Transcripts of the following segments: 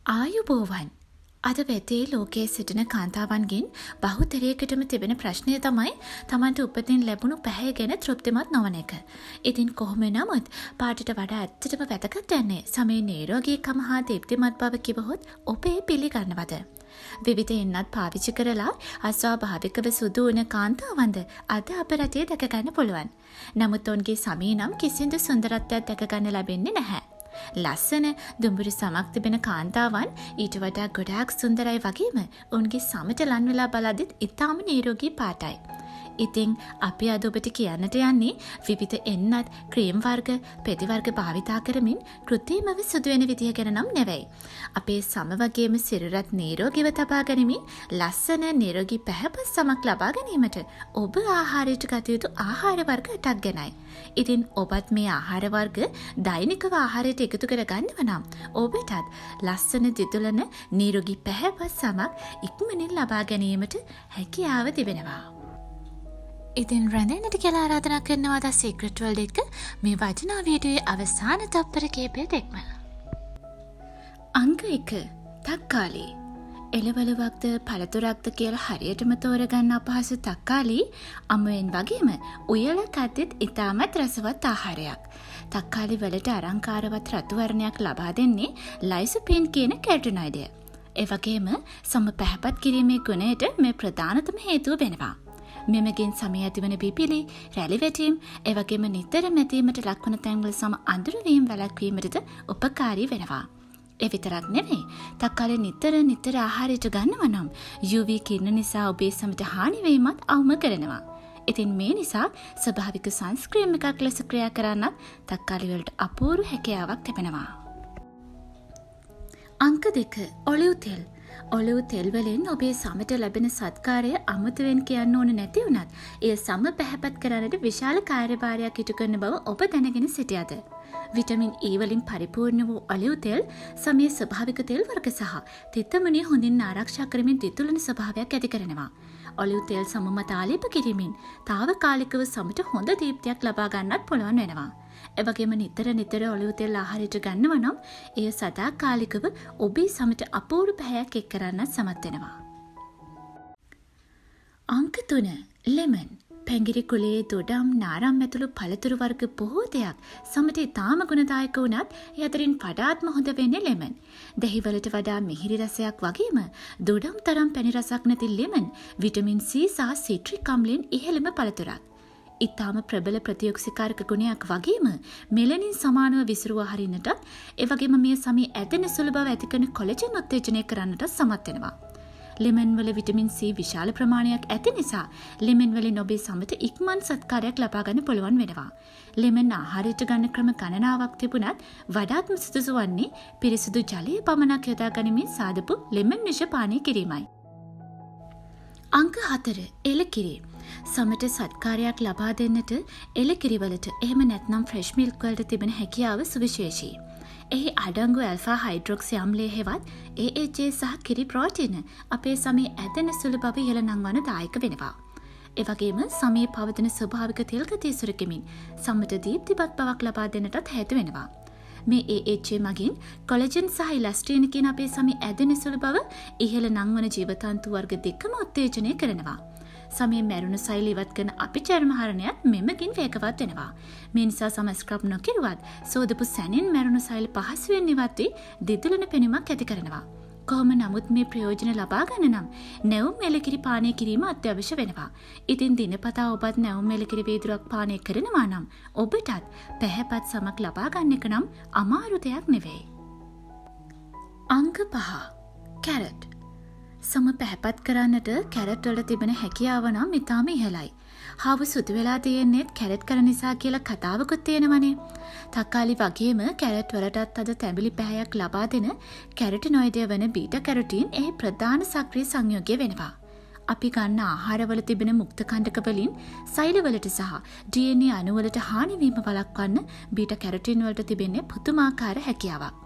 ආයුබෝවන්. අද වෙතේ ලෝකයේ සිටින කාන්තාවන්ගෙන් බහුතරයකටම තිබෙන ප්‍රශ්නය තමයි තමන්ට උපතින් ලැබුණු පැහැ ගැන තෘප්තිමත් නොවන එක. ඉතින් කොහොම නමුත් පාටට වඩා ඇත්තටම වැදගත් යන්නේ සමේ නිරෝගීකම හා දීප්තිමත් බව කිවහොත් ඔබේ පිළිගන්නවද? විවිධ එන්නත් පාවිච්චි කරලා අස්වාභාවිකව සුදු වුණ කාන්තාවන්ද අද අප රටේ දැක ගන්න පුළුවන්. නමුත් ඔවුන්ගේ සමී නම් කිසිදු සුන්දරත්වයක් දැක ගන්න ලැබෙන්නේ නැහැ. ලස්සන දුඹුරු සමක් තිබෙන කාන්තාවන් ඊට වඩා ගොඩාක් සුන්දරයි වගේම උන්ගේ සමට ලන් වෙලා බලද්දිත් ඉතාම නිරෝගී පාටයි. ඉතින් අපි අද ඔබට කියන්නට යන්නේ විවිධ එන්නත් ක්‍රීම් වර්ග, පෙති වර්ග භාවිතා කරමින් කෘත්‍රිමව සුදු වෙන විදිය ගැන නම් නෙවෙයි. අපේ සම වගේම සිරුරත් නිරෝගීව තබා ගනිමින් ලස්සන නිරෝගී පැහැපත් සමක් ලබා ගැනීමට ඔබ ආහාරයට ගත යුතු ආහාර වර්ග 8ක් ගැනයි. ඉතින් ඔබත් මේ ආහාර වර්ග දෛනිකව ආහාරයට එකතු කර ගන්නව නම් ඔබටත් ලස්සන දිදුලන නිරෝගී පැහැපත් සමක් ඉක්මනින් ලබා ගැනීමට හැකියාව තිබෙනවා. ඉතින් රැඳෙන්නට කියලා ආරාධනා කරනවා ද සීක්‍රට් වර්ල්ඩ් එක මේ වටිනා වීඩියෝයේ අවසාන තත්පර කිහිපය දෙක්ම. අංක 1 තක්කාලි. එළවලුවක්ද පළතුරක්ද කියලා හරියටම තෝරගන්න අපහසු තක්කාලි අමුවෙන් වගේම උයල කද්දෙත් ඉතාමත් රසවත් ආහාරයක්. තක්කාලි වලට අලංකාරවත් රතු වර්ණයක් ලබා දෙන්නේ ලයිසොපීන් කියන කැරොටිනොයිඩය. ඒ වගේම සම පැහැපත් කිරීමේ ගුණයට මේ ප්‍රධානතම හේතුව වෙනවා. මෙමගින් සමය ඇතිවන පිපිලි, රැලි වැටීම්, එවැගේම නිතර මැදීමට ලක්වන තැන්වල සම අඳුරවීම වැළැක්වීමටද උපකාරී වෙනවා. ඒ විතරක් නෙවෙයි, තක්කාලි නිතර ආහාරයට ගන්නවා නම් UV කිරණ නිසා ඔබේ සමට හානි වීමත් අවම කරනවා. ඉතින් මේ නිසා ස්වභාවික සන්ස්ක්‍රීම් එකක් ලෙස ක්‍රියා කරන්නත් තක්කාලි වලට අපූර්ව හැකියාවක් තිබෙනවා. අංක 2 ඔලිව් තෙල්. ඔලිව් තෙල් වලින් ඔබේ සමට ලැබෙන සත්කාරය අමුතුවෙන් කියන්න ඕන නැති වුණත් එය සම පැහැපත් කරන්නට විශාල කාර්යභාරයක් ඉටු කරන බව ඔබ දැනගෙන සිටියද? විටමින් E වලින් පරිපූර්ණ වූ ඔලිව් තෙල් සමයේ ස්වභාවික තෙල් වර්ග සහ තිත්තමුණිය හොඳින් ආරක්ෂා කරමින් දිතුලන ස්වභාවයක් ඇති කරනවා. ඔලිව් තෙල් සම මත ආලේප කිරීමෙන් తాවකාලිකව සමට හොඳ දීප්තියක් ලබා ගන්නත් පුළුවන් වෙනවා. එවැගේම නිතර ඔලිව් තෙල් ආහාරයට ගන්නවා නම් එය සදාකාලිකව ඔබේ සමට අපූර්ව පැහැයක් එක් කරන්නත් සමත් වෙනවා. අංක 3 ලෙමන්. පැංගිරි කුලයේ දොඩම්, නාරම් ඇතුළු පළතුරු වර්ග බොහෝ දෙයක් සමට ඉතාම ගුණදායක වුණත් ඒ අතරින් වඩාත්ම හොඳ වෙන්නේ ලෙමන්. දහි වලට වඩා මිහිරි රසයක් වගේම දොඩම් තරම් පැණි රසක් නැති ලෙමන් විටමින් C සහ සිට්‍රික් අම්ලයෙන් ඉහළම පළතුරක්. ඉතාම ප්‍රබල ප්‍රතිඔක්සිකාරක ගුණයක් වගේම මෙලනින් සමානව විසිරුවා හරින්නටත් එවැගේම මේ සමේ ඇදෙන සුළු බව ඇති කරන කොලජන් උත්තේජනය කරන්නට සමත් වෙනවා. ලෙමන් වල විටමින් C විශාල ප්‍රමාණයක් ඇති නිසා ලෙමන් වලින් ඔබේ සමට ඉක්මන් සත්කාරයක් ලබා ගන්න පුළුවන් වෙනවා. ලෙමන් ආහාරයට ගන්න ක්‍රම ගණනාවක් තිබුණත් වඩාත්ම සුදුසු වන්නේ පිරිසිදු ජලය පමණක් යොදා ගනිමින් සාදපු ලෙමන් විෂ පානය කිරීමයි. අංක 4 එලකිරි. සමට සත්කාරයක් ලබා දෙන්නට එලකිරිවලට එහෙම නැත්නම් ෆ්‍රෙෂ් මිල්ක් වලට තිබෙන හැකියාව සුවිශේෂී. එහි අඩංගු ඇල්ෆා හයිඩ්‍රොක්සි අම්ලය හෙවත් AHA සහ කිරි ප්‍රෝටීන අපේ සමේ ඇදෙන සුළු බව ඉහළ නංවන දායක වෙනවා. එවැගේම සමයේ පවතින ස්වභාවික තෙල් ගතිය සුරකමින් සමට දීප්තිමත් බවක් ලබා දෙන්නටත් හේතු වෙනවා. මේ AHA මගින් කොලජන් සහ ඉලස්ට්‍රීන් කියන අපේ සමේ ඇදෙන සුළු බව ඉහළ නංවන ජීවතන්තු වර්ග දෙකම උත්තේජනය කරනවා. සමයේ මැරුණු සෛල ඉවත් කරන අපි චර්මහරණයත් මෙමගින් වේගවත් වෙනවා. මේ නිසා සම ස්ක්‍රබ් නොකිරුවත් සෝදපු සැනින් මැරුණු සෛල පහසුවෙන් ඉවත් වී දිදුලන පෙනුමක් ඇති කරනවා. කොහොම නමුත් මේ ප්‍රයෝජන ලබා ගන්න නම් නැවුම් එලකිරි පානය කිරීම අත්‍යවශ්‍ය වෙනවා. ඉතින් දිනපතා ඔබත් නැවුම් එලකිරි වීදුරක් පානය කරනවා නම් ඔබටත් පැහැපත් සමක් ලබා ගන්න එක නම් අමාරු දෙයක් නෙවෙයි. අංක 5 කැරට්. සම පැහැපත් කරන්නට කැරට් වල තිබෙන හැකියාව නම් ඉතාම ඉහළයි. හාව සුදු වෙලා තියෙන්නේත් කැරට් කරන නිසා කියලා කතාවකුත් තියෙනවනේ. තක්කාලි වගේම කැරට් වලටත් අද තැඹිලි පැහැයක් ලබා දෙන කැරොටිනොයිඩය වන බීටා කැරොටින් එහි ප්‍රධාන සක්‍රීය සංයෝගය වෙනවා. අපි ගන්න ආහාරවල තිබෙන මුක්ත කණ්ඩක වලින් සෛලවලට සහ DNA අණුවලට හානි වීම වළක්වන්න බීටා කැරොටින් වලට තිබෙන්නේ පුදුමාකාර හැකියාවක්.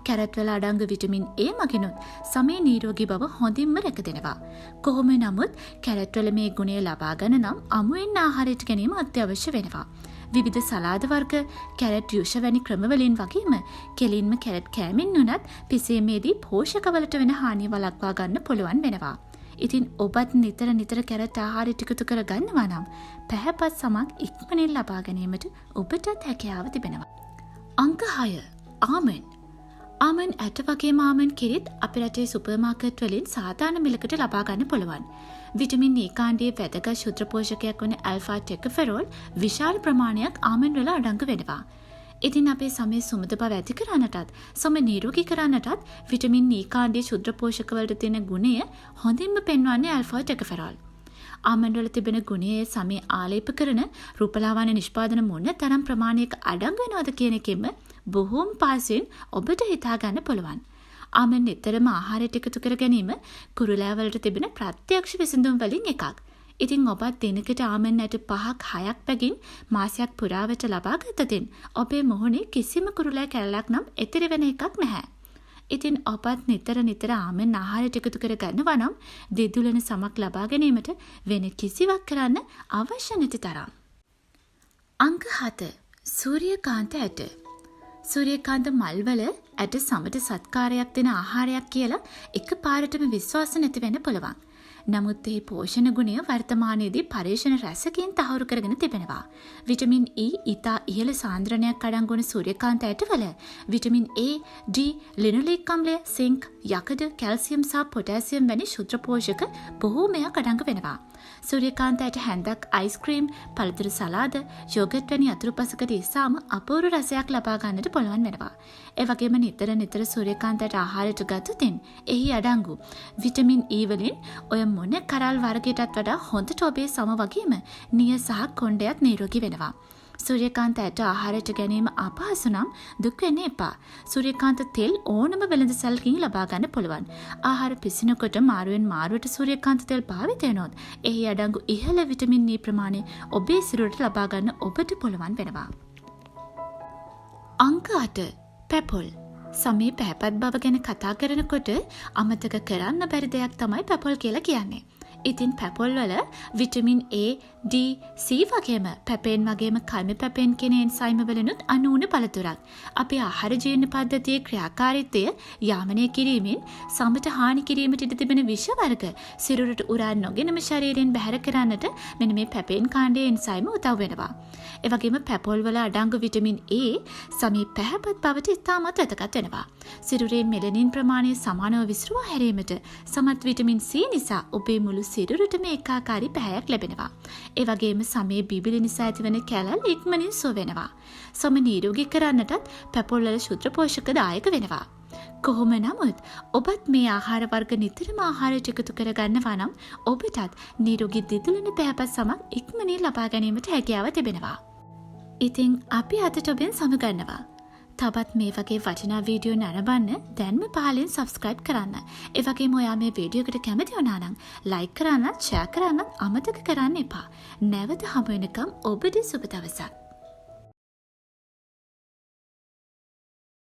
කැරට් වල අඩංගු විටමින් A මගිනුත් සමේ නිරෝගී බව හොඳින්ම රැකදෙනවා. කොහොම නමුත් කැරට් වල මේ ගුණය ලබා ගන්න නම් අමුවෙන් ආහාරයට ගැනීම අත්‍යවශ්‍ය වෙනවා. විවිධ සලාද වර්ග, කැරට් යුෂ වැනි ක්‍රමවලින් වගේම කෙලින්ම කැරට් කෑමෙන් උනත් පිසීමේදී පෝෂකවලට වෙන හානිය වළක්වා ගන්න පුළුවන් වෙනවා. ඉතින් ඔබත් නිතර කැරට් ආහාරය ටිකතු කර ගන්නවා නම් පැහැපත් සමක් ඉක්මනින් ලබා ගැනීමට ඔබටත් හැකියාව තිබෙනවා. අංක 6. ආමන්. ආමන් ඇට වගේම ආමන් කිරිත් අපේ රටේ සුපර් මාකට් වලින් සාධාරණ මිලකට ලබා ගන්න පුළුවන්. විටමින් E කාණ්ඩයේ වැදගත් ශුද්ධ පෝෂකයක් වන ඇල්ෆා ටෙකොෆෙරෝල් විශාල ප්‍රමාණයක් ආමන් වල අඩංගු වෙනවා. ඉතින් අපේ සමේ සුමද බව ඇති කරන්නටත් සම නිරෝගී කරන්නටත් විටමින් E කාණ්ඩයේ ශුද්ධ පෝෂක වලට තියෙන ගුණය හොඳින්ම පෙන්වන්නේ ඇල්ෆා ටෙකොෆෙරෝල්. ආමන්ඩ් වල තිබෙන ගුණයේ සමේ ආලේප කරන රූපලාවන්‍ය නිෂ්පාදන මොන තරම් ප්‍රමාණයක අඩංගු වෙනවද කියන එකෙන්ම බොහෝම පහසුවෙන් ඔබට හිතා ගන්න පුළුවන්. ආමන්ඩ් නිතරම ආහාරයට එකතු කර ගැනීම කුරුලෑ වලට තිබෙන ප්‍රත්‍යක්ෂ විසඳුම් වලින් එකක්. ඉතින් ඔබත් දිනකට ආමන්ඩ් ඇට 5ක් 6ක් බැගින් මාසයක් පුරාවට ලබා ගත්තතින් ඔබේ මොහොනේ කිසිම කුරුලෑ කැලලක් නම් එතෙර වෙන එකක් නැහැ. ඉතින් ඔබත් නිතර ආමන්ඩ් ආහාරයට එකතු කර ගන්නවා නම් දිදුලන සමක් ලබා ගැනීමට වෙන කිසිවක් කරන්න අවශ්‍ය නැති තරම්. අංක 7. සූර්යකාන්ත ඇට. සූර්යකාන්ත මල්වල ඇට සමට සත්කාරයක් දෙන ආහාරයක් කියලා එකපාරටම විශ්වාස නැති වෙන්න පුළුවන්. නමුත් ඒ පෝෂණ ගුණය වර්තමානයේදී පරීක්ෂණ රැසකින් තහවුරු කරගෙන තිබෙනවා. විටමින් E ඉතා ඉහළ සාන්ද්‍රණයක් අඩංගු වන සූර්යකාන්ත ඇටවල විටමින් A, D, ලිනොලීක් අම්ලය, සිංක්, යකඩ, කැල්සියම් සහ පොටෑසියම් වැනි ශුද්ධ පෝෂක බොහෝමයක් අඩංගු වෙනවා. සූර්යකාන්ත ඇට හැන්දක් අයිස්ක්‍රීම්, පළතුරු සලාද, යෝගට් වැනි අතුරුපසකට ඉස්සාම අපූර්ව රසයක් ලබා ගන්නට පුළුවන් වෙනවා. ඒ වගේම නිතර සූර්යකාන්ත ඇට ආහාරයට ගත්තොතින් එහි අඩංගු විටමින් E වලින් ඔය මොන කරල් වර්ගයටත් වඩා හොඳට ඔබේ සම වගේම නිය සහ කොණ්ඩයත් නිරෝගී වෙනවා. සූර්යකාන්ත ඇට ආහාරයට ගැනීම අපහසු නම් දුක් වෙන්න එපා. සූර්යකාන්ත තෙල් ඕනම වෙළඳ සැලකින් ලබා ගන්න පුළුවන්. ආහාර පිසිනකොට මාරුවෙන් මාරුවට සූර්යකාන්ත තෙල් භාවිත වෙනොත් එහි අඩංගු ඉහළ විටමින් E ප්‍රමාණය ඔබේ සිරුරට ලබා ගන්න ඔබට පුළුවන් වෙනවා. අංක 8. පැපොල්. සමේ පැහැපත් බව ගැන කතා කරනකොට අමතක කරන්න බැරි දෙයක් තමයි පැපොල් කියලා කියන්නේ. ඉතින් පැපොල් වල විටමින් A, D, C වගේම පැපෙන් වගේම කල්මි පැපෙන් කියන එන්සයිම වලිනුත් අනූන පළතුරක් අපේ ආහාර ජීර්ණ පද්ධතියේ ක්‍රියාකාරීත්වය යාමනය කිරීමෙන් සමට හානි කිරීමට ඉඩ තිබෙන විෂ වර්ග සිරුරට උරා නොගෙනම ශරීරයෙන් බැහැර කරන්නට මෙන්න මේ පැපෙන් කාණ්ඩයේ එන්සයිම උදව් වෙනවා. ඒ වගේම පැපොල් වල අඩංගු විටමින් A සමේ පැහැපත් බවට ඉතාමත් වැදගත් වෙනවා. සිරුරේ මෙලනින් ප්‍රමාණය සමානව විසිරුවා හැරීමට සමත් විටමින් C නිසා ඔබේ මුළු සිරුරටම ඒකාකාරී පැහැයක් ලැබෙනවා. ඒ වගේම සමේ බිබිලි නිසා ඇතිවන කැලල් ඉක්මනින් සුව වෙනවා. සම නිරෝගී කරන්නටත් පැපොල් වල ශුද්ධ පෝෂක දායක වෙනවා. කොහොම නමුත් ඔබත් මේ ආහාර වර්ග නිතරම ආහාරයට එකතු කර ගන්නවා නම් ඔබටත් නිරෝගී දිදුලන පැහැපත් සමක් ඉක්මනින් ලබා ගැනීමට හැකියාව තිබෙනවා. ඉතින් අපි අදට ඔබෙන් සමුගන්නවා. තවත් මේ වගේ වටිනා වීඩියෝ නරඹන්න දැන්ම පහලින් සබස්ක්‍රයිබ් කරන්න. ඒ වගේම ඔයා මේ වීඩියෝ එකට කැමති වුණා නම් ලයික් කරන්න, ෂෙයා කරන්න අමතක කරන්න එපා. නැවත හමු වෙනකම් ඔබට සුබ දවසක්.